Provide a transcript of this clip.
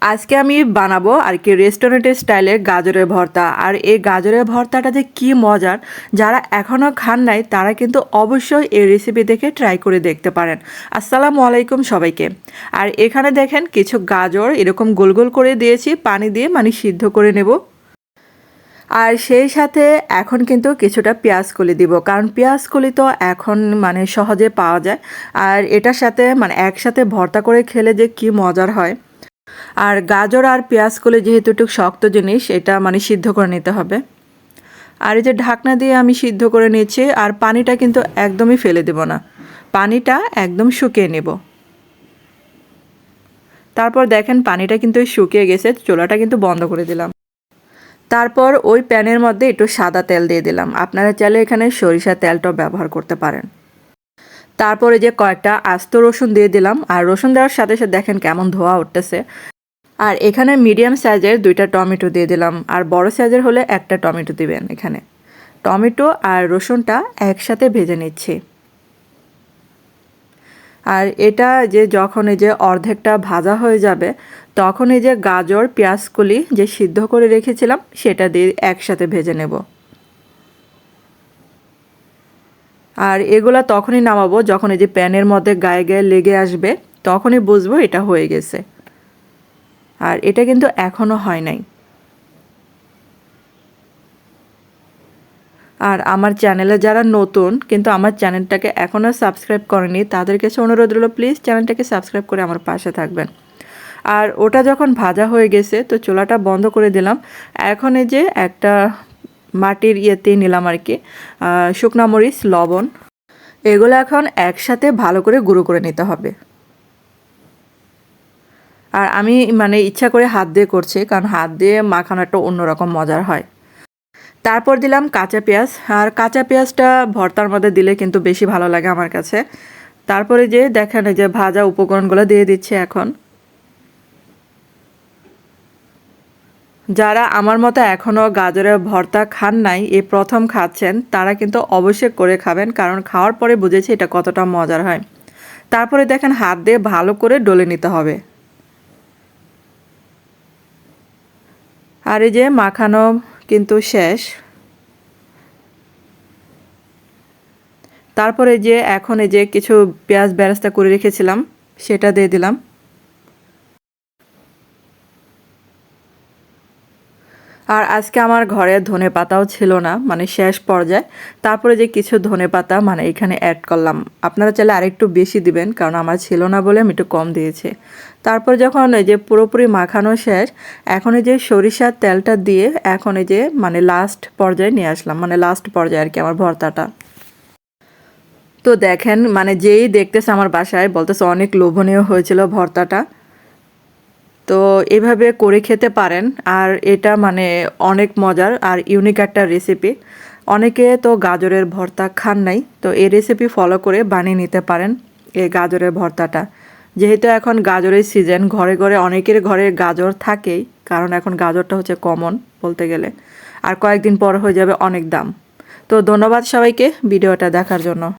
আজকে আমি বানাবো আর কি রেস্টুরেন্টের স্টাইলে গাজরের ভর্তা। আর এই গাজরের ভর্তাটা যে কী মজার, যারা এখনও খান নাই তারা কিন্তু অবশ্যই এই রেসিপি দেখে ট্রাই করে দেখতে পারেন। আসসালামু আলাইকুম সবাইকে। আর এখানে দেখেন কিছু গাজর এরকম গোল গোল করে দিয়েছি, পানি দিয়ে মানে সিদ্ধ করে নেব। আর সেই সাথে এখন কিন্তু কিছুটা পেঁয়াজ কলি দিব, কারণ পেঁয়াজ কলি তো এখন মানে সহজে পাওয়া যায়। আর এটার সাথে মানে একসাথে ভর্তা করে খেলে যে কী মজার হয়। আর গাজর আর পেঁয়াজগুলো যেহেতু একটু শক্ত জিনিস, এটা মানে সিদ্ধ করে নিতে হবে। আর এই যে ঢাকনা দিয়ে আমি সিদ্ধ করে নিয়েছি, আর পানিটা কিন্তু একদমই ফেলে দেব না, পানিটা একদম শুকিয়ে নেব। তারপর দেখেন পানিটা কিন্তু শুকিয়ে গেছে, চুলাটা কিন্তু বন্ধ করে দিলাম। তারপর ওই প্যানের মধ্যে একটু সাদা তেল দিয়ে দিলাম, আপনারা চাইলে এখানে সরিষার তেলটাও ব্যবহার করতে পারেন। তারপরে যে কয়েকটা আস্ত রসুন দিয়ে দিলাম, আর রসুন দেওয়ার সাথে সাথে দেখেন কেমন ধোয়া উঠতেছে। আর এখানে মিডিয়াম সাইজের 2টা টমেটো দিয়ে দিলাম, আর বড় সাইজের হলে একটা টমেটো দিবেন। এখানে টমেটো আর রসুনটা একসাথে ভেজে নিচ্ছি। আর এটা যে যখন এই যে অর্ধেকটা ভাজা হয়ে যাবে, তখন এই যে গাজর পেঁয়াজকলি যে সিদ্ধ করে রেখেছিলাম সেটা দিয়ে একসাথে ভেজে নেব। আর এগুলা তখনই নামাবো যখন এই যে প্যানের মধ্যে গায়ে গায়ে লেগে আসবে, তখনই বুঝবো এটা হয়ে গেছে। আর এটা কিন্তু এখনও হয় নাই। আর আমার চ্যানেলে যারা নতুন কিন্তু আমার চ্যানেলটাকে এখনও সাবস্ক্রাইব করেনি, তাদের কাছে অনুরোধ রইল প্লিজ চ্যানেলটাকে সাবস্ক্রাইব করে আমার পাশে থাকবেন। আর ওটা যখন ভাজা হয়ে গেছে তো চুলাটা বন্ধ করে দিলাম। এখন এই যে একটা মাটির ইয়েতে নিলাম আর কি শুকনা মরিচ, লবণ, এগুলো এখন একসাথে ভালো করে গুঁড়ো করে নিতে হবে। আর আমি মানে ইচ্ছা করে হাত দিয়ে করছি, কারণ হাত দিয়ে মাখানো একটা অন্যরকম মজার হয়। তারপর দিলাম কাঁচা পেঁয়াজ, আর কাঁচা পেঁয়াজটা ভর্তার মধ্যে দিলে কিন্তু বেশি ভালো লাগে আমার কাছে। তারপরে যে দেখেন এই যে ভাজা উপকরণগুলো দিয়ে দিচ্ছে এখন। যারা আমার মতো এখনও গাজরের ভর্তা খান নাই, এই প্রথম খাচ্ছেন, তারা কিন্তু অবশ্যই করে খাবেন, কারণ খাওয়ার পরে বুঝেছি এটা কতটা মজার হয়। তারপরে দেখেন হাত দিয়ে ভালো করে ডলে নিতে হবে। আর এই যে মাখানো কিন্তু শেষ। তারপরে যে এখন এই যে কিছু পেঁয়াজ বেরেস্তা করে রেখেছিলাম সেটা দিয়ে দিলাম। আর আজকে আমার ঘরে ধনেপাতাও ছিল না, মানে শেষ পর্যায়ে। তারপরে যে কিছু ধনেপাতা মানে এখানে অ্যাড করলাম, আপনারা চাইলে আরেকটু বেশি দিবেন, কারণ আমার ছিল না বলে আমি একটু কম দিয়েছি। তারপর যখন এই যে পুরোপুরি মাখানো শেষ, এখন এই যে সরিষার তেলটা দিয়ে এখন এই যে মানে লাস্ট পর্যায়ে নিয়ে আসলাম, মানে লাস্ট পর্যায়ে আর কি আমার ভর্তাটা। তো দেখেন মানে যেই দেখতেছে আমার বাসায় বলতেছে অনেক লোভনীয় হয়েছিল ভর্তাটা। তো এভাবে করে খেতে পারেন, আর এটা মানে অনেক মজার আর ইউনিক একটা রেসিপি। অনেকে তো গাজরের ভর্তা খান নাই, তো এই রেসিপি ফলো করে বানিয়ে নিতে পারেন এই গাজরের ভর্তাটা। যেহেতু এখন গাজরের সিজন, ঘরে ঘরে অনেকের ঘরে গাজর থাকেই, কারণ এখন গাজরটা হচ্ছে কমন বলতে গেলে। আর কয়েকদিন পর হয়ে যাবে অনেক দাম। তো ধন্যবাদ সবাইকে ভিডিওটা দেখার জন্য।